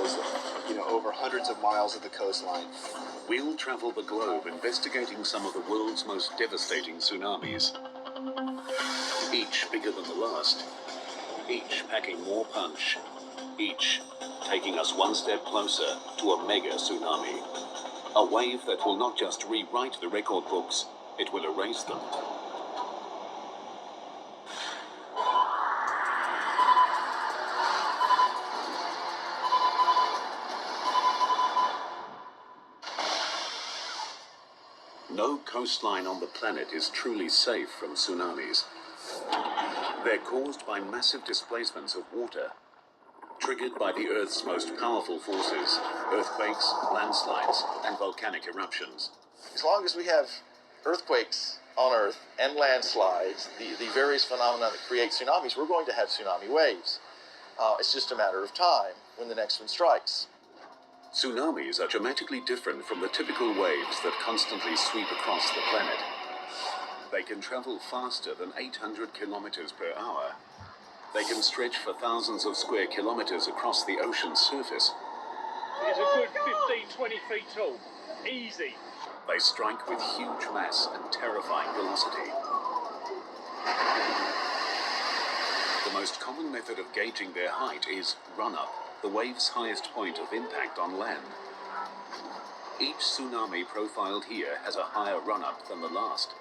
goes, over hundreds of miles of the coastline. We'll travel the globe investigating some of the world's most devastating tsunamis. Each bigger than the last. Each packing more punch. Each taking us one step closer to a mega tsunami. A wave that will not just rewrite the record books, it will erase them. No coastline on the planet is truly safe from tsunamis. They're caused by massive displacements of water, triggered by the Earth's most powerful forces: earthquakes, landslides, and volcanic eruptions. As long as we have earthquakes on Earth and landslides, the various phenomena that create tsunamis, we're going to have tsunami waves. It's just a matter of time when the next one strikes. Tsunamis are dramatically different from the typical waves that constantly sweep across the planet. They can travel faster than 800 kilometers per hour. They can stretch for thousands of square kilometers across the ocean's surface. It's a good 15-20 feet tall. Easy. They strike with huge mass and terrifying velocity. The most common method of gauging their height is run-up, the wave's highest point of impact on land. Each tsunami profiled here has a higher run-up than the last.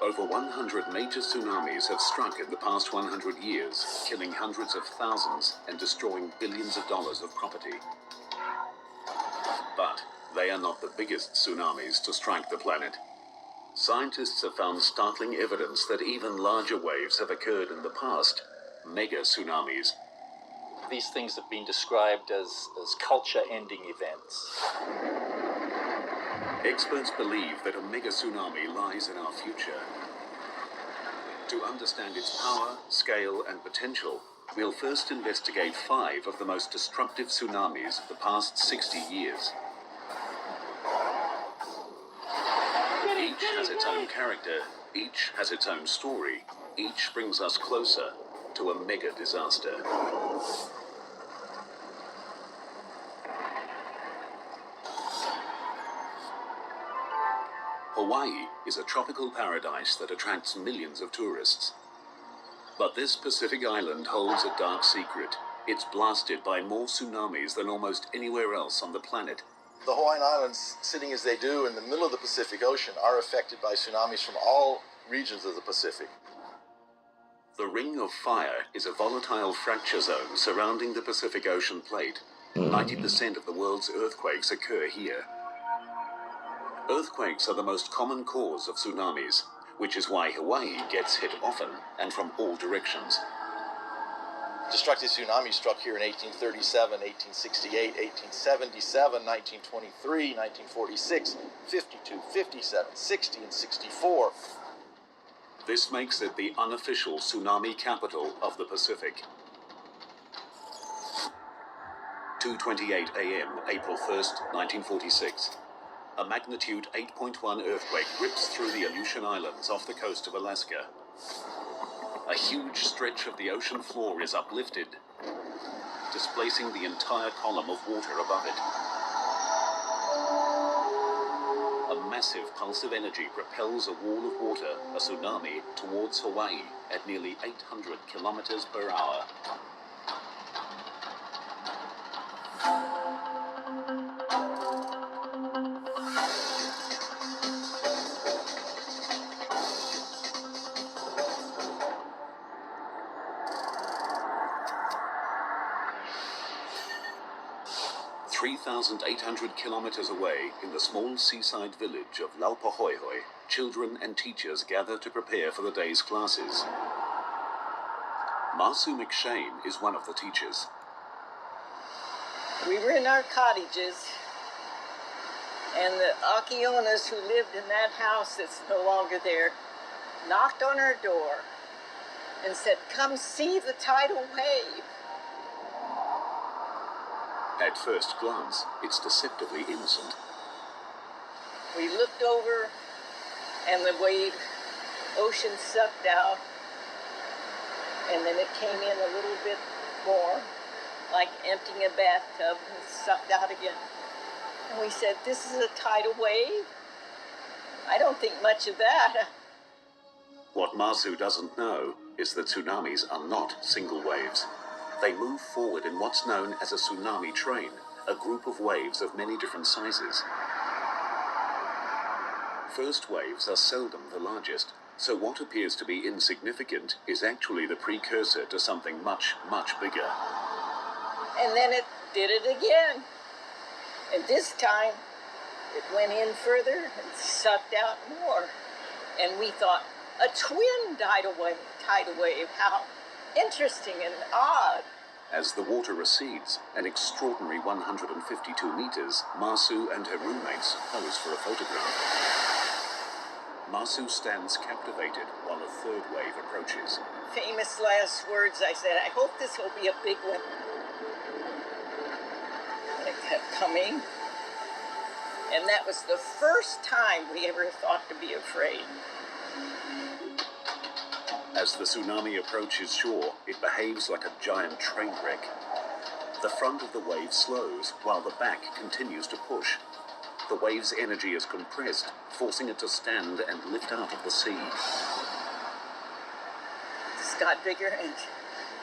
Over 100 major tsunamis have struck in the past 100 years, killing hundreds of thousands and destroying billions of dollars of property. But they are not the biggest tsunamis to strike the planet. Scientists have found startling evidence that even larger waves have occurred in the past, mega tsunamis. These things have been described as culture-ending events. Experts believe that a mega tsunami lies in our future. To understand its power, scale, and potential, we'll first investigate 5 of the most destructive tsunamis of the past 60 years. Each has its own character, each has its own story, each brings us closer to a mega disaster. Hawaii is a tropical paradise that attracts millions of tourists. But this Pacific island holds a dark secret. It's blasted by more tsunamis than almost anywhere else on the planet. The Hawaiian Islands, sitting as they do in the middle of the Pacific Ocean, are affected by tsunamis from all regions of the Pacific. The Ring of Fire is a volatile fracture zone surrounding the Pacific Ocean plate. 90% of the world's earthquakes occur here. Earthquakes are the most common cause of tsunamis, which is why Hawaii gets hit often and from all directions. Destructive tsunamis struck here in 1837, 1868, 1877, 1923, 1946, 52, 57, 60, and 64. This makes it the unofficial tsunami capital of the Pacific. 2:28 a.m., April 1st, 1946. A magnitude 8.1 earthquake rips through the Aleutian Islands off the coast of Alaska. A huge stretch of the ocean floor is uplifted, displacing the entire column of water above it. A massive pulse of energy propels a wall of water, a tsunami, towards Hawaii at nearly 800 kilometers per hour. .800 kilometers away, in the small seaside village of Laupahoehoe, children and teachers gather to prepare for the day's classes. Marsu McShane is one of the teachers. We were in our cottages, and the Akionas who lived in that house that's no longer there knocked on our door and said, "Come see the tidal wave." At first glance, it's deceptively innocent. We looked over, and the wave, ocean sucked out, and then it came in a little bit more, like emptying a bathtub and sucked out again. And we said, this is a tidal wave? I don't think much of that. What Masu doesn't know is that tsunamis are not single waves. They move forward in what's known as a tsunami train, a group of waves of many different sizes. First waves are seldom the largest, so what appears to be insignificant is actually the precursor to something much, much bigger. And then it did it again. And this time, it went in further and sucked out more. And we thought, a twin tidal wave, how interesting and odd. As the water recedes, an extraordinary 152 meters, Masu and her roommates pose for a photograph. Masu stands captivated while a third wave approaches. Famous last words, I said, I hope this will be a big one. And it kept coming. And that was the first time we ever thought to be afraid. As the tsunami approaches shore, it behaves like a giant train wreck. The front of the wave slows while the back continues to push. The wave's energy is compressed, forcing it to stand and lift out of the sea. This got bigger, and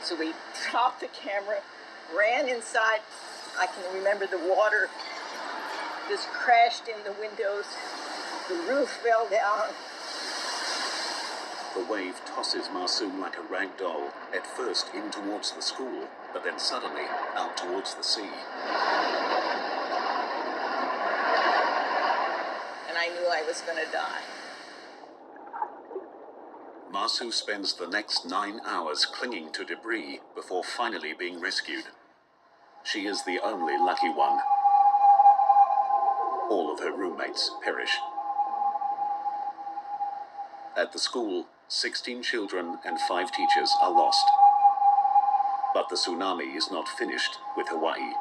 so we dropped the camera, ran inside. I can remember the water just crashed in the windows. The roof fell down. The wave tosses Masu like a rag doll, at first in towards the school, but then suddenly out towards the sea. And I knew I was going to die. Masu spends the next 9 hours clinging to debris before finally being rescued. She is the only lucky one. All of her roommates perish. At the school, 16 children and 5 teachers are lost. But the tsunami is not finished with Hawaii.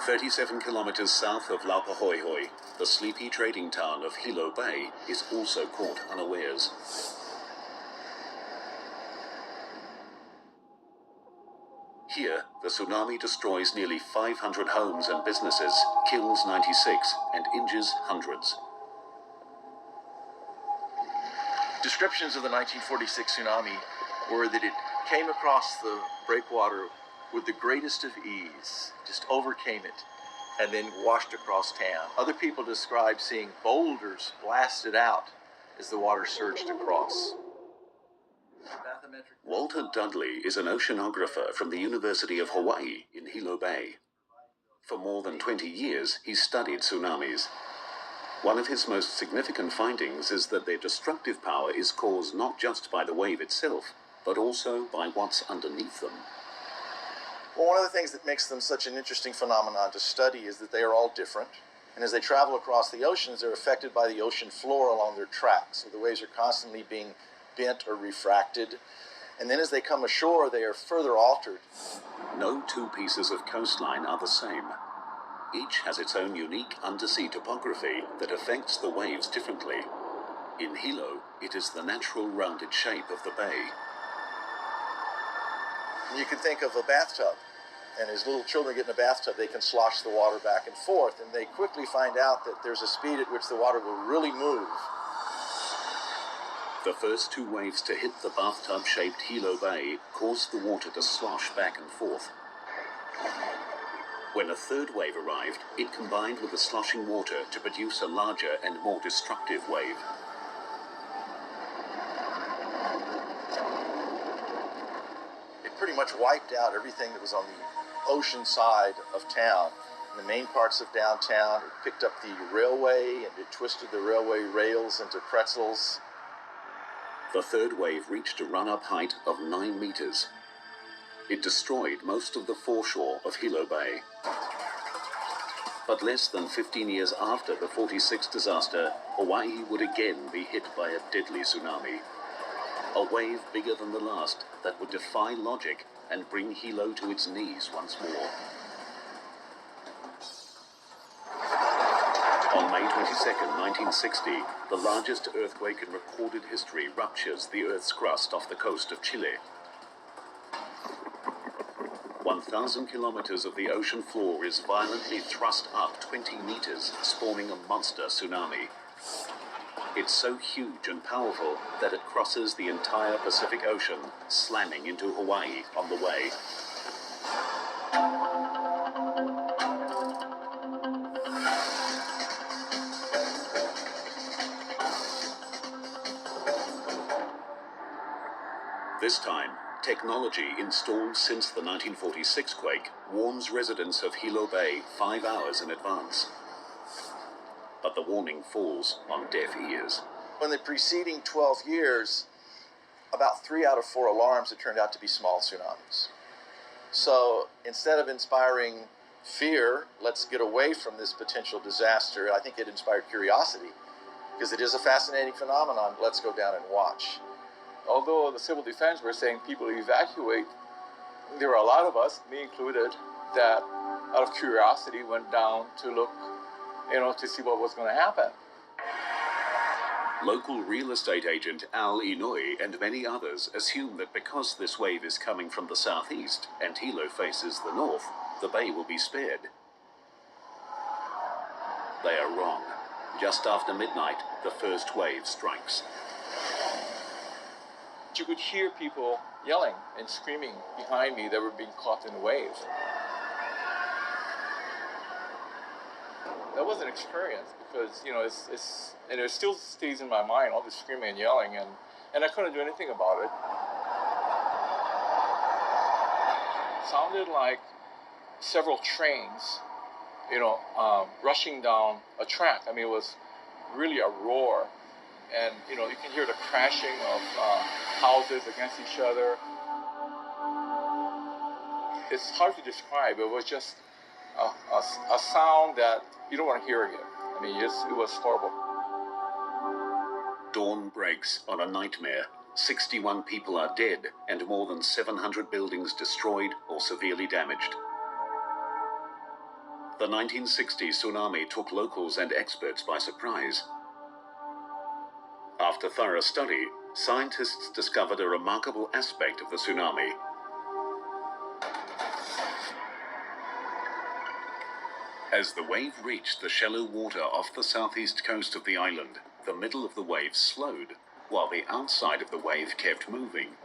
37 kilometers south of Laupahoehoe, the sleepy trading town of Hilo Bay is also caught unawares. Here, the tsunami destroys nearly 500 homes and businesses, kills 96, and injures hundreds. Descriptions of the 1946 tsunami were that it came across the breakwater with the greatest of ease, just overcame it, and then washed across town. Other people describe seeing boulders blasted out as the water surged across. Walter Dudley is an oceanographer from the University of Hawaii in Hilo Bay. For more than 20 years, he's studied tsunamis. One of his most significant findings is that their destructive power is caused not just by the wave itself, but also by what's underneath them. Well, one of the things that makes them such an interesting phenomenon to study is that they are all different. And as they travel across the oceans, they're affected by the ocean floor along their tracks. So the waves are constantly being bent or refracted. And then as they come ashore, they are further altered. No two pieces of coastline are the same. Each has its own unique undersea topography that affects the waves differently. In Hilo, it is the natural rounded shape of the bay. You can think of a bathtub. And as little children get in a bathtub, they can slosh the water back and forth. And they quickly find out that there's a speed at which the water will really move. The first 2 waves to hit the bathtub-shaped Hilo Bay caused the water to slosh back and forth. When a third wave arrived, it combined with the sloshing water to produce a larger and more destructive wave. It pretty much wiped out everything that was on the ocean side of town. In the main parts of downtown, it picked up the railway and it twisted the railway rails into pretzels. The third wave reached a run-up height of 9 meters. It destroyed most of the foreshore of Hilo Bay. But less than 15 years after the 46 disaster, Hawaii would again be hit by a deadly tsunami. A wave bigger than the last that would defy logic and bring Hilo to its knees once more. On May 22, 1960, the largest earthquake in recorded history ruptures the Earth's crust off the coast of Chile, 1,000 kilometers of the ocean floor is violently thrust up 20 meters, spawning a monster tsunami. It's so huge and powerful that it crosses the entire Pacific Ocean, slamming into Hawaii on the way. This time, technology installed since the 1946 quake warns residents of Hilo Bay 5 hours in advance. But the warning falls on deaf ears. In the preceding 12 years, about 3 out of 4 alarms had turned out to be small tsunamis. So instead of inspiring fear, let's get away from this potential disaster, I think it inspired curiosity, because it is a fascinating phenomenon. Let's go down and watch. Although the civil defense were saying people evacuate, there were a lot of us, me included, that out of curiosity went down to look, to see what was going to happen. Local real estate agent Al Inouye and many others assume that because this wave is coming from the southeast and Hilo faces the north, the bay will be spared. They are wrong. Just after midnight, the first wave strikes. You could hear people yelling and screaming behind me that were being caught in the wave. That was an experience because, and it still stays in my mind, all this screaming and yelling, and I couldn't do anything about it. It sounded like several trains, rushing down a track. I mean, it was really a roar. And, you can hear the crashing of houses against each other. It's hard to describe. It was just a sound that you don't want to hear again. I mean, it was horrible. Dawn breaks on a nightmare. 61 people are dead and more than 700 buildings destroyed or severely damaged. The 1960 tsunami took locals and experts by surprise. After thorough study, scientists discovered a remarkable aspect of the tsunami. As the wave reached the shallow water off the southeast coast of the island, the middle of the wave slowed, while the outside of the wave kept moving,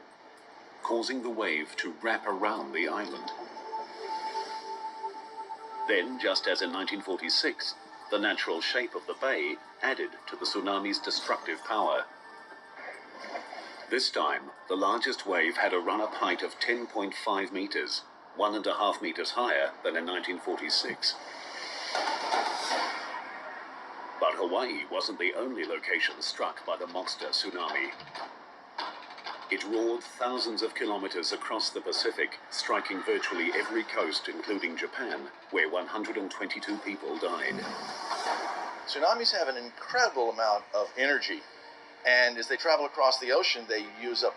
causing the wave to wrap around the island. Then, just as in 1946, the natural shape of the bay added to the tsunami's destructive power. This time, the largest wave had a run-up height of 10.5 meters, 1.5 meters higher than in 1946. But Hawaii wasn't the only location struck by the monster tsunami. It roared thousands of kilometers across the Pacific, striking virtually every coast, including Japan, where 122 people died. Tsunamis have an incredible amount of energy, and as they travel across the ocean, they use up